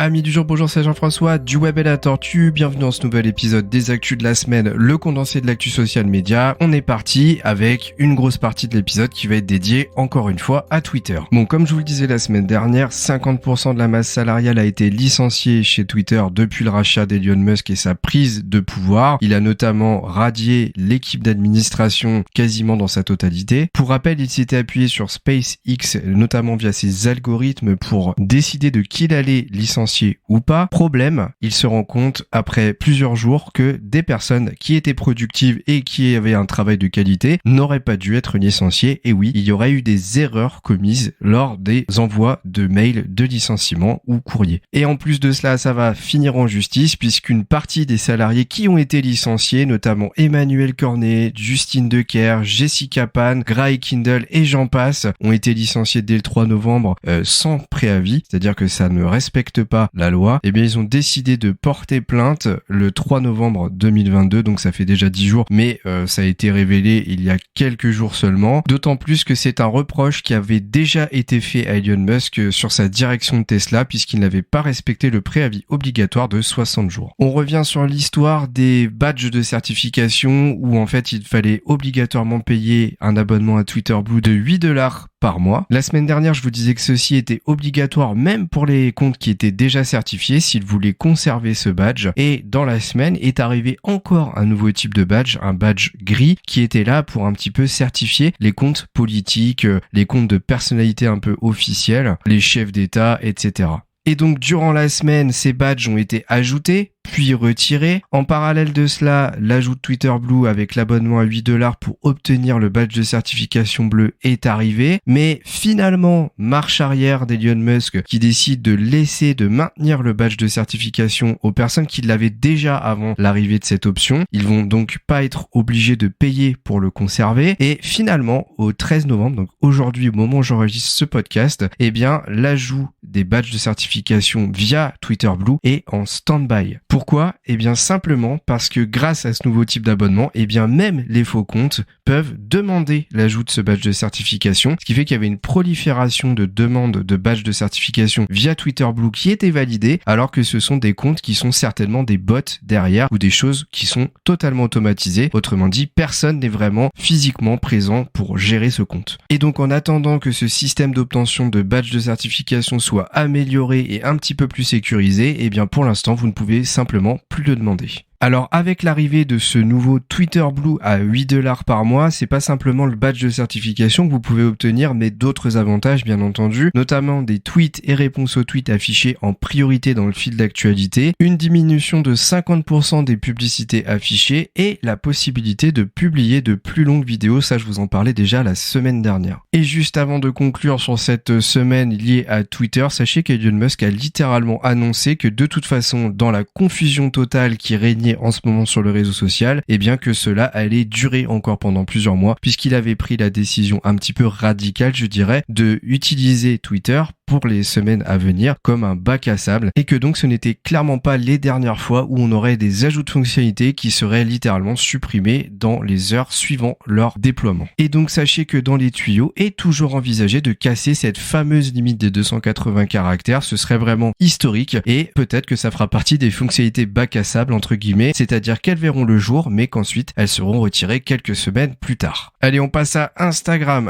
Amis du jour, bonjour, c'est Jean-François du Web et la Tortue. Bienvenue dans ce nouvel épisode des Actus de la semaine, le condensé de l'actu social média. On est parti avec une grosse partie de l'épisode qui va être dédiée encore une fois à Twitter. Bon, comme je vous le disais la semaine dernière, 50% de la masse salariale a été licenciée chez Twitter depuis le rachat d'Elon Musk et sa prise de pouvoir. Il a notamment radié l'équipe d'administration quasiment dans sa totalité. Pour rappel, il s'était appuyé sur SpaceX, notamment via ses algorithmes pour décider de qui il allait licencier ou pas. Problème, il se rend compte après plusieurs jours que des personnes qui étaient productives et qui avaient un travail de qualité n'auraient pas dû être licenciées. Et oui, il y aurait eu des erreurs commises lors des envois de mails de licenciement ou courrier. Et en plus de cela, ça va finir en justice puisqu'une partie des salariés qui ont été licenciés, notamment Emmanuel Cornet, Justine Decker, Jessica Pan, Gray Kindle et j'en passe, ont été licenciés dès le 3 novembre sans préavis, c'est-à-dire que ça ne respecte pas la loi. Eh bien, ils ont décidé de porter plainte le 3 novembre 2022, donc ça fait déjà 10 jours, mais ça a été révélé il y a quelques jours seulement, d'autant plus que c'est un reproche qui avait déjà été fait à Elon Musk sur sa direction de Tesla, puisqu'il n'avait pas respecté le préavis obligatoire de 60 jours. On revient sur l'histoire des badges de certification, où en fait il fallait obligatoirement payer un abonnement à Twitter Blue de $8 par mois. La semaine dernière, je vous disais que ceci était obligatoire même pour les comptes qui étaient déjà certifiés s'ils voulaient conserver ce badge. Et dans la semaine est arrivé encore un nouveau type de badge, un badge gris qui était là pour un petit peu certifier les comptes politiques, les comptes de personnalités un peu officielles, les chefs d'État, etc. Et donc durant la semaine, ces badges ont été ajoutés, puis retirés. En parallèle de cela, l'ajout de Twitter Blue avec l'abonnement à $8 pour obtenir le badge de certification bleu est arrivé. Mais finalement, marche arrière d'Elon Musk qui décide de maintenir le badge de certification aux personnes qui l'avaient déjà avant l'arrivée de cette option. Ils vont donc pas être obligés de payer pour le conserver. Et finalement, au 13 novembre, donc aujourd'hui au moment où j'enregistre ce podcast, eh bien l'ajout des badges de certification via Twitter Blue est en stand-by. Pourquoi ? Eh bien simplement parce que grâce à ce nouveau type d'abonnement, eh bien même les faux comptes peuvent demander l'ajout de ce badge de certification, ce qui fait qu'il y avait une prolifération de demandes de badge de certification via Twitter Blue qui étaient validées, alors que ce sont des comptes qui sont certainement des bots derrière ou des choses qui sont totalement automatisées. Autrement dit, personne n'est vraiment physiquement présent pour gérer ce compte. Et donc en attendant que ce système d'obtention de badge de certification soit amélioré et un petit peu plus sécurisé, eh bien pour l'instant vous ne pouvez simplement plus le demander. Alors avec l'arrivée de ce nouveau Twitter Blue à $8 par mois, c'est pas simplement le badge de certification que vous pouvez obtenir, mais d'autres avantages bien entendu, notamment des tweets et réponses aux tweets affichés en priorité dans le fil d'actualité, une diminution de 50% des publicités affichées et la possibilité de publier de plus longues vidéos, ça je vous en parlais déjà la semaine dernière. Et juste avant de conclure sur cette semaine liée à Twitter, sachez qu'Elon Musk a littéralement annoncé que de toute façon, dans la confusion totale qui régnait en ce moment sur le réseau social, et bien que cela allait durer encore pendant plusieurs mois, puisqu'il avait pris la décision un petit peu radicale, je dirais, de utiliser Twitter pour les semaines à venir comme un bac à sable, et que donc ce n'était clairement pas les dernières fois où on aurait des ajouts de fonctionnalités qui seraient littéralement supprimés dans les heures suivant leur déploiement. Et donc sachez que dans les tuyaux est toujours envisagé de casser cette fameuse limite des 280 caractères, ce serait vraiment historique, et peut-être que ça fera partie des fonctionnalités bac à sable entre guillemets, c'est-à-dire qu'elles verront le jour mais qu'ensuite elles seront retirées quelques semaines plus tard. Allez, on passe à Instagram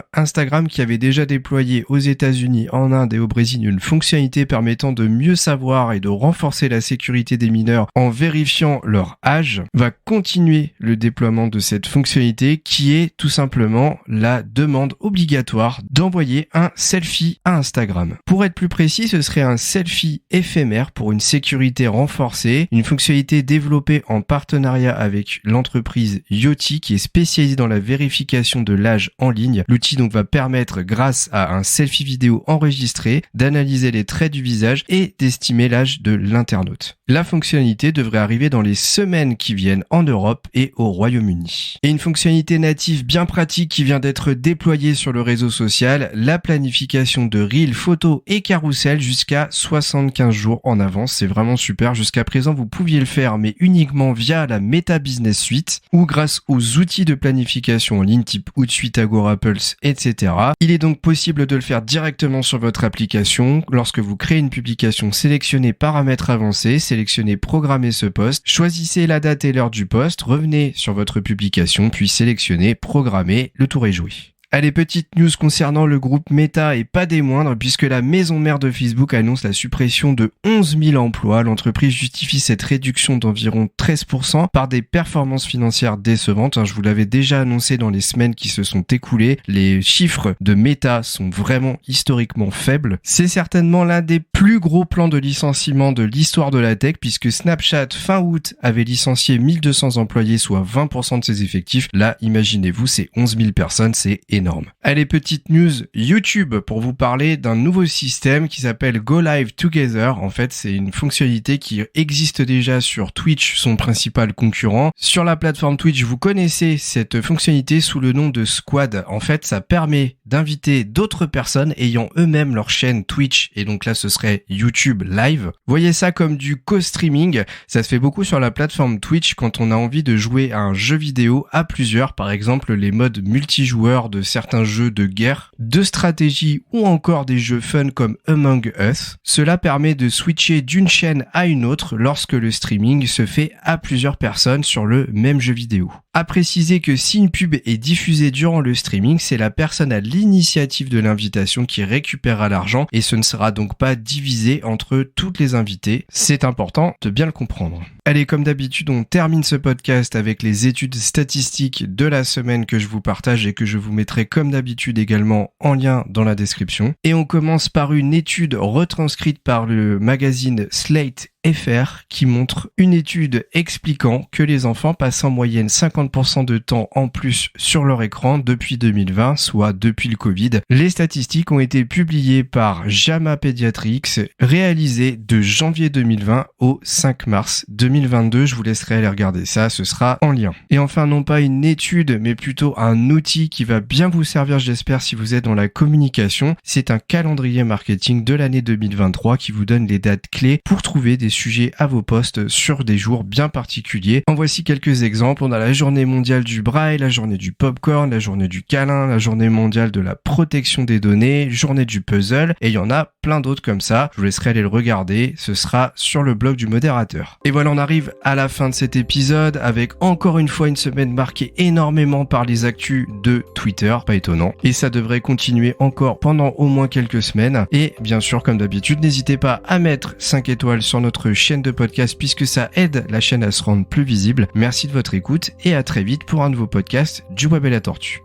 qui avait déjà déployé aux États-Unis, en Inde et au Brésil une fonctionnalité permettant de mieux savoir et de renforcer la sécurité des mineurs en vérifiant leur âge, va continuer le déploiement de cette fonctionnalité qui est tout simplement la demande obligatoire d'envoyer un selfie à Instagram. Pour être plus précis, ce serait un selfie éphémère pour une sécurité renforcée, une fonctionnalité développée en partenariat avec l'entreprise Yoti qui est spécialisée dans la vérification de l'âge en ligne. L'outil donc va permettre, grâce à un selfie vidéo enregistré, d'analyser les traits du visage et d'estimer l'âge de l'internaute. La fonctionnalité devrait arriver dans les semaines qui viennent en Europe et au Royaume-Uni. Et une fonctionnalité native bien pratique qui vient d'être déployée sur le réseau social, la planification de Reels, photos et carousel jusqu'à 75 jours en avance. C'est vraiment super. Jusqu'à présent, vous pouviez le faire, mais uniquement via la Meta Business Suite ou grâce aux outils de planification en ligne type Hootsuite, Agora, Pulse, etc. Il est donc possible de le faire directement sur votre application publication. Lorsque vous créez une publication, sélectionnez paramètres avancés, sélectionnez programmer ce post, choisissez la date et l'heure du post, revenez sur votre publication, puis sélectionnez programmer, le tour est joué. Allez, petite news concernant le groupe Meta et pas des moindres, puisque la maison mère de Facebook annonce la suppression de 11 000 emplois. L'entreprise justifie cette réduction d'environ 13% par des performances financières décevantes. Je vous l'avais déjà annoncé dans les semaines qui se sont écoulées. Les chiffres de Meta sont vraiment historiquement faibles. C'est certainement l'un des plus gros plans de licenciement de l'histoire de la tech, puisque Snapchat, fin août, avait licencié 1200 employés, soit 20% de ses effectifs. Là, imaginez-vous, c'est 11 000 personnes, c'est énorme. Allez, petite news YouTube pour vous parler d'un nouveau système qui s'appelle Go Live Together. En fait, c'est une fonctionnalité qui existe déjà sur Twitch, son principal concurrent. Sur la plateforme Twitch, vous connaissez cette fonctionnalité sous le nom de Squad. En fait, ça permet d'inviter d'autres personnes ayant eux-mêmes leur chaîne Twitch, et donc là, ce serait YouTube Live. Voyez ça comme du co-streaming. Ça se fait beaucoup sur la plateforme Twitch quand on a envie de jouer à un jeu vidéo à plusieurs, par exemple les modes multijoueurs de certains jeux de guerre, de stratégie ou encore des jeux fun comme Among Us. Cela permet de switcher d'une chaîne à une autre lorsque le streaming se fait à plusieurs personnes sur le même jeu vidéo. À préciser que si une pub est diffusée durant le streaming, c'est la personne à l'initiative de l'invitation qui récupérera l'argent et ce ne sera donc pas divisé entre toutes les invités. C'est important de bien le comprendre. Allez, comme d'habitude, on termine ce podcast avec les études statistiques de la semaine que je vous partage et que je vous mettrai comme d'habitude également en lien dans la description. Et on commence par une étude retranscrite par le magazine Slate FR qui montre une étude expliquant que les enfants passent en moyenne 50% de temps en plus sur leur écran depuis 2020, soit depuis le Covid. Les statistiques ont été publiées par JAMA Pediatrics, réalisées de janvier 2020 au 5 mars 2022. Je vous laisserai aller regarder ça, ce sera en lien. Et enfin, non pas une étude, mais plutôt un outil qui va bien vous servir, j'espère, si vous êtes dans la communication. C'est un calendrier marketing de l'année 2023 qui vous donne les dates clés pour trouver des sujets à vos posts sur des jours bien particuliers. En voici quelques exemples. On a la journée mondiale du braille, la journée du popcorn, la journée du câlin, la journée mondiale de la protection des données, journée du puzzle, et il y en a plein d'autres comme ça. Je vous laisserai aller le regarder. Ce sera sur le blog du modérateur. Et voilà, on arrive à la fin de cet épisode avec encore une fois une semaine marquée énormément par les actus de Twitter. Pas étonnant. Et ça devrait continuer encore pendant au moins quelques semaines. Et bien sûr, comme d'habitude, n'hésitez pas à mettre 5 étoiles sur notre chaîne de podcast puisque ça aide la chaîne à se rendre plus visible. Merci de votre écoute et à très vite pour un nouveau podcast du Web et la Tortue.